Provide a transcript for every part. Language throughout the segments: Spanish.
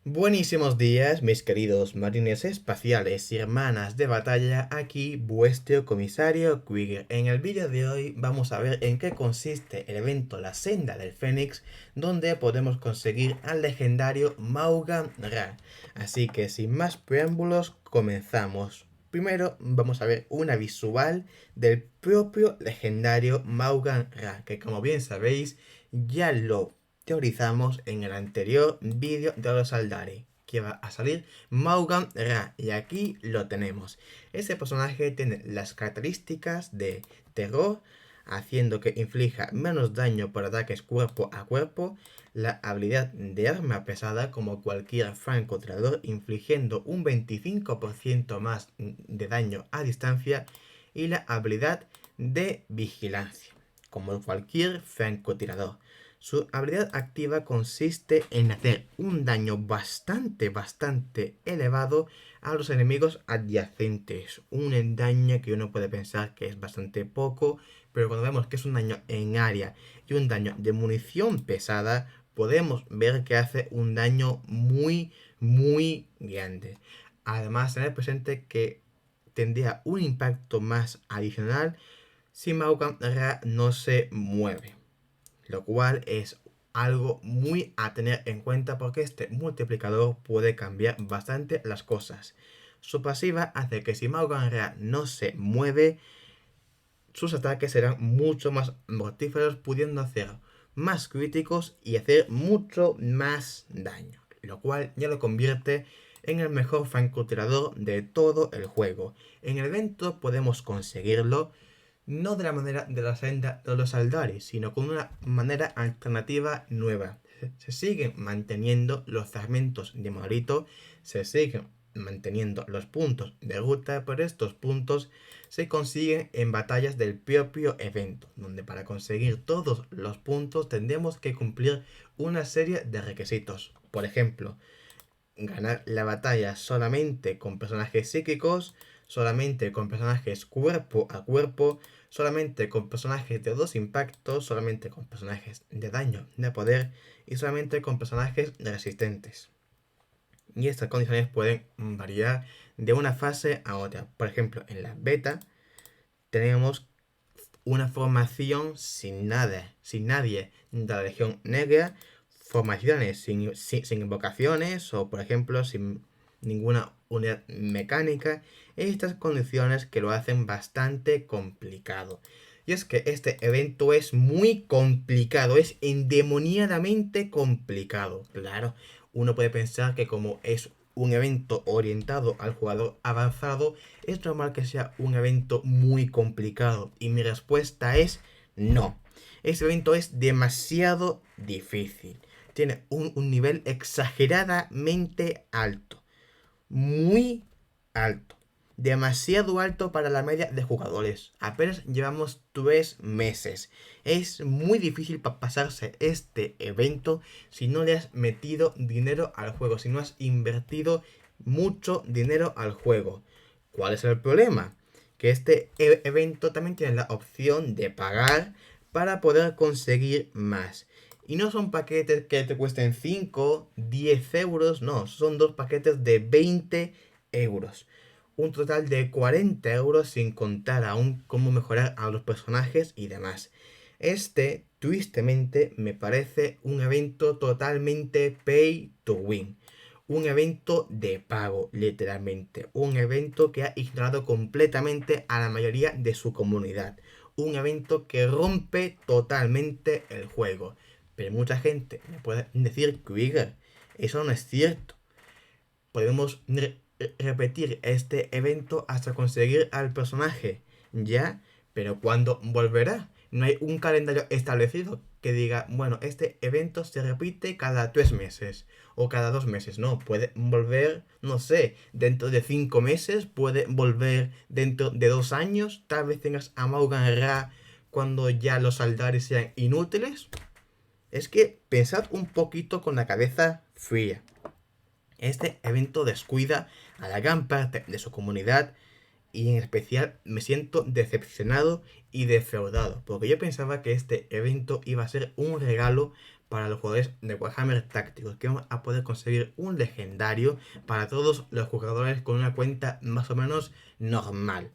Buenísimos días, mis queridos marines espaciales y hermanas de batalla, aquí vuestro comisario Quigger. En el vídeo de hoy vamos a ver en qué consiste el evento La Senda del Fénix, donde podemos conseguir al legendario Maugan Ra. Así que sin más preámbulos, comenzamos. Primero vamos a ver una visual del propio legendario Maugan Ra, que como bien sabéis ya lo teorizamos en el anterior vídeo de los Aldari, que va a salir Maugan Ra, y aquí lo tenemos. Ese personaje tiene las características de terror, haciendo que inflija menos daño por ataques cuerpo a cuerpo, la habilidad de arma pesada como cualquier francotirador, infligiendo un 25% más de daño a distancia, y la habilidad de vigilancia, como cualquier francotirador. Su habilidad activa consiste en hacer un daño bastante elevado a los enemigos adyacentes. Un daño que uno puede pensar que es bastante poco, pero cuando vemos que es un daño en área y un daño de munición pesada, podemos ver que hace un daño muy grande. Además, tener presente que tendría un impacto más adicional si Maugan Ra no se mueve, lo cual es algo muy a tener en cuenta porque este multiplicador puede cambiar bastante las cosas. Su pasiva hace que si Maugan Ra no se mueve, sus ataques serán mucho más mortíferos, pudiendo hacer más críticos y hacer mucho más daño, lo cual ya lo convierte en el mejor francotirador de todo el juego. En el evento podemos conseguirlo no de la manera de la senda de los Aldari, sino con una manera alternativa nueva. Se siguen manteniendo los fragmentos de monolito, se siguen manteniendo los puntos de ruta, pero estos puntos se consiguen en batallas del propio evento, donde para conseguir todos los puntos tendremos que cumplir una serie de requisitos. Por ejemplo, ganar la batalla solamente con personajes psíquicos, solamente con personajes cuerpo a cuerpo, solamente con personajes de dos impactos, solamente con personajes de daño de poder y solamente con personajes resistentes. Y estas condiciones pueden variar de una fase a otra. Por ejemplo, en la beta tenemos una formación sin nadie de la Legión Negra, formaciones sin invocaciones o, por ejemplo, sin ninguna unidad mecánica, estas condiciones que lo hacen bastante complicado. Y es que este evento es muy complicado, es endemoniadamente complicado. Claro, uno puede pensar que como es un evento orientado al jugador avanzado, es normal que sea un evento muy complicado. Y mi respuesta es no. Este evento es demasiado difícil. Tiene un nivel exageradamente alto. Muy alto. Demasiado alto para la media de jugadores. Apenas llevamos 3 meses. Es muy difícil pasarse este evento si no le has metido dinero al juego, si no has invertido mucho dinero al juego. ¿Cuál es el problema? Que este evento también tiene la opción de pagar para poder conseguir más. Y no son paquetes que te cuesten 5, 10 euros, no, son dos paquetes de 20 euros. Un total de 40 euros sin contar aún cómo mejorar a los personajes y demás. Este, tristemente, me parece un evento totalmente pay to win. Un evento de pago, literalmente. Un evento que ha ignorado completamente a la mayoría de su comunidad. Un evento que rompe totalmente el juego. Pero mucha gente me puede decir, Krieger, eso no es cierto. Podemos repetir este evento hasta conseguir al personaje, ya, pero ¿cuándo volverá? No hay un calendario establecido que diga, bueno, este evento se repite cada 3 meses o cada 2 meses. No, puede volver, no sé, dentro de 5 meses, puede volver dentro de 2 años. Tal vez tengas a Maugan Ra cuando ya los Aldaris sean inútiles. Es que pensad un poquito con la cabeza fría. Este evento descuida a la gran parte de su comunidad y en especial me siento decepcionado y defraudado, porque yo pensaba que este evento iba a ser un regalo para los jugadores de Warhammer Tácticos, que vamos a poder conseguir un legendario para todos los jugadores con una cuenta más o menos normal,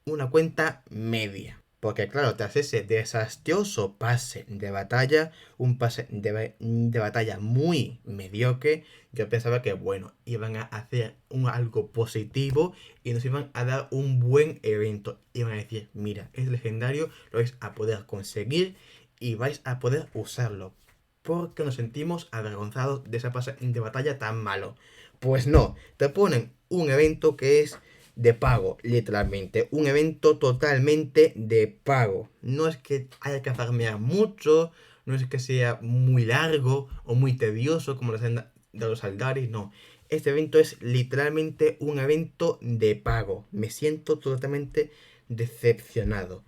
una cuenta media. Porque claro, tras ese desastroso pase de batalla, un pase de batalla muy mediocre, yo pensaba que bueno, iban a hacer algo positivo y nos iban a dar un buen evento. Iban a decir, mira, es legendario, lo vais a poder conseguir y vais a poder usarlo. Porque nos sentimos avergonzados de ese pase de batalla tan malo. Pues no, te ponen un evento que es de pago, literalmente. Un evento totalmente de pago. No es que haya que farmear mucho, no es que sea muy largo o muy tedioso como la senda de los Aldaris, no. Este evento es literalmente un evento de pago. Me siento totalmente decepcionado.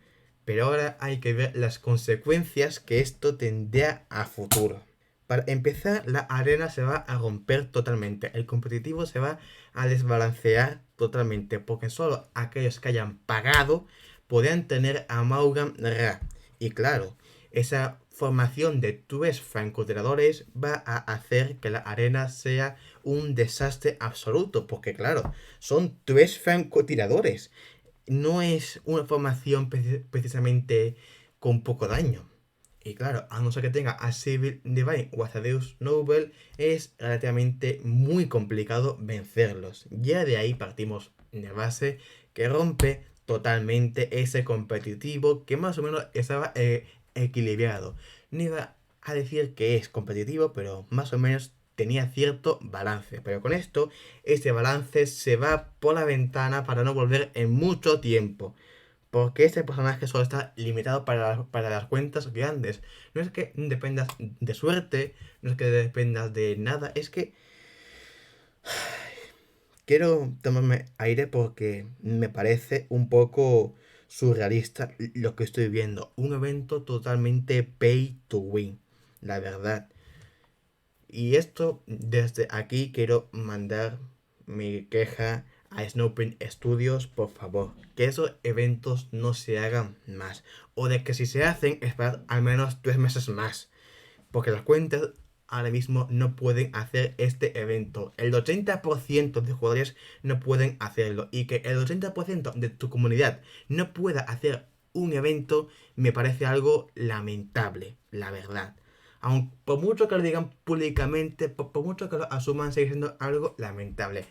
Pero ahora hay que ver las consecuencias que esto tendrá a futuro. Para empezar, la arena se va a romper totalmente. El competitivo se va a desbalancear totalmente. Porque solo aquellos que hayan pagado podrán tener a Maugan Ra. Y claro, esa formación de 3 francotiradores va a hacer que la arena sea un desastre absoluto. Porque claro, son 3 francotiradores. No es una formación precisamente con poco daño. Y claro, a no ser que tenga a Civil Divine o a Thaddeus Noble, es relativamente muy complicado vencerlos. Ya de ahí partimos de base que rompe totalmente ese competitivo que más o menos estaba equilibrado. No iba a decir que es competitivo, pero más o menos tenía cierto balance. Pero con esto, este balance se va por la ventana para no volver en mucho tiempo. Porque este personaje solo está limitado para las cuentas grandes. No es que dependas de suerte, no es que dependas de nada, es que quiero tomarme aire porque me parece un poco surrealista lo que estoy viendo. Un evento totalmente pay to win, la verdad. Y esto, desde aquí quiero mandar mi queja a Snowprint Studios, por favor, que esos eventos no se hagan más. O de que si se hacen, esperad al menos 3 meses más. Porque las cuentas ahora mismo no pueden hacer este evento. El 80% de jugadores no pueden hacerlo. Y que el 80% de tu comunidad no pueda hacer un evento me parece algo lamentable, la verdad. Aun por mucho que lo digan públicamente, por mucho que lo asuman, sigue siendo algo lamentable.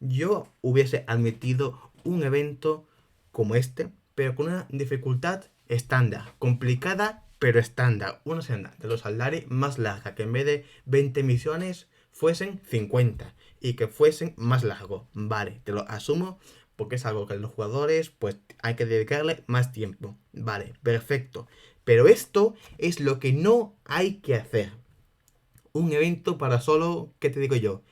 Yo hubiese admitido un evento como este, pero con una dificultad estándar, complicada, pero estándar. Una senda de los Aldari más larga, que en vez de 20 misiones fuesen 50 y que fuesen más largo. Vale, te lo asumo porque es algo que los jugadores pues hay que dedicarle más tiempo. Vale, perfecto. Pero esto es lo que no hay que hacer. Un evento para solo, ¿qué te digo yo?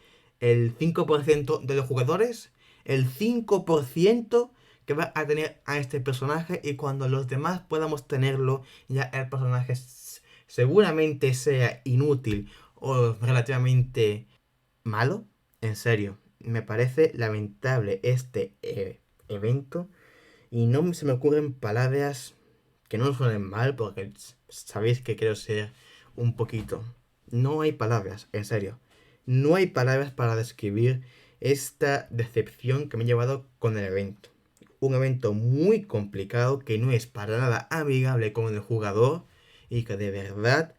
El 5% de los jugadores, el 5% que va a tener a este personaje y cuando los demás podamos tenerlo, ya el personaje seguramente sea inútil o relativamente malo. En serio, me parece lamentable este evento y no se me ocurren palabras que no suenen mal porque sabéis que quiero ser un poquito. No hay palabras, en serio. No hay palabras para describir esta decepción que me he llevado con el evento. Un evento muy complicado que no es para nada amigable con el jugador y que de verdad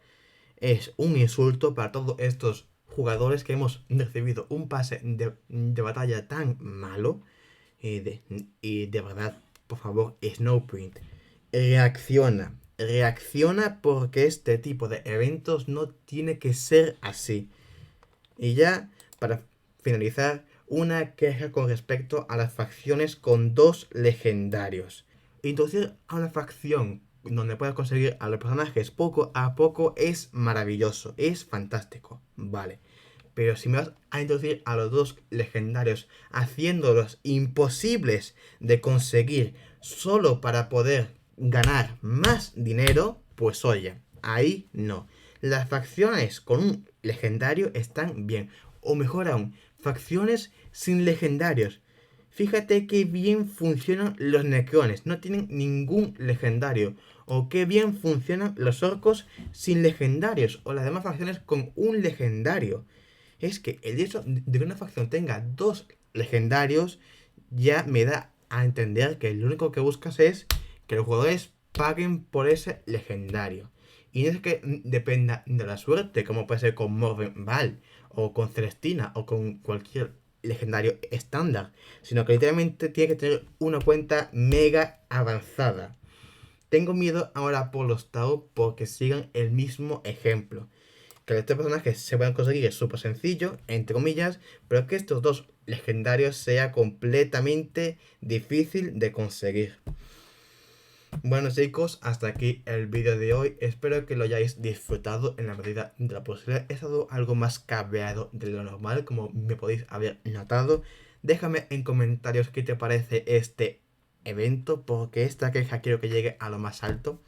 es un insulto para todos estos jugadores que hemos recibido un pase de batalla tan malo y de verdad, por favor, Snowprint, reacciona. Reacciona porque este tipo de eventos no tiene que ser así. Y ya, para finalizar, una queja con respecto a las facciones con 2 legendarios. Introducir a una facción donde puedas conseguir a los personajes poco a poco es maravilloso, es fantástico, vale. Pero si me vas a introducir a los 2 legendarios haciéndolos imposibles de conseguir solo para poder ganar más dinero, pues oye, ahí no. Las facciones con un legendario están bien. O mejor aún, facciones sin legendarios. Fíjate que bien funcionan los necrones. No tienen ningún legendario. o qué bien funcionan los orcos sin legendarios, o las demás facciones con un legendario. Es que el hecho de que una facción tenga 2 legendarios ya me da a entender que lo único que buscas es que los jugadores paguen por ese legendario. Y no es que dependa de la suerte, como puede ser con Morvenval, o con Celestina, o con cualquier legendario estándar, sino que literalmente tiene que tener una cuenta mega avanzada. Tengo miedo ahora por los Tau porque sigan el mismo ejemplo. Que estos personajes se puedan conseguir es súper sencillo, entre comillas, pero que estos 2 legendarios sea completamente difícil de conseguir. Bueno chicos, hasta aquí el vídeo de hoy. Espero que lo hayáis disfrutado en la medida de la posibilidad. He estado algo más cabreado de lo normal, como me podéis haber notado. Déjame en comentarios qué te parece este evento, porque esta queja quiero que llegue a lo más alto.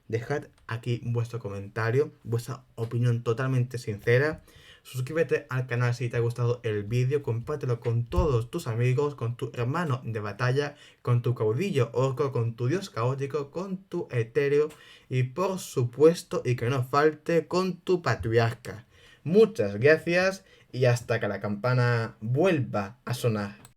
Dejad aquí vuestro comentario, vuestra opinión totalmente sincera. Suscríbete al canal si te ha gustado el vídeo, compártelo con todos tus amigos, con tu hermano de batalla, con tu caudillo orco, con tu dios caótico, con tu etéreo y por supuesto, y que no falte, con tu patriarca. Muchas gracias y hasta que la campana vuelva a sonar.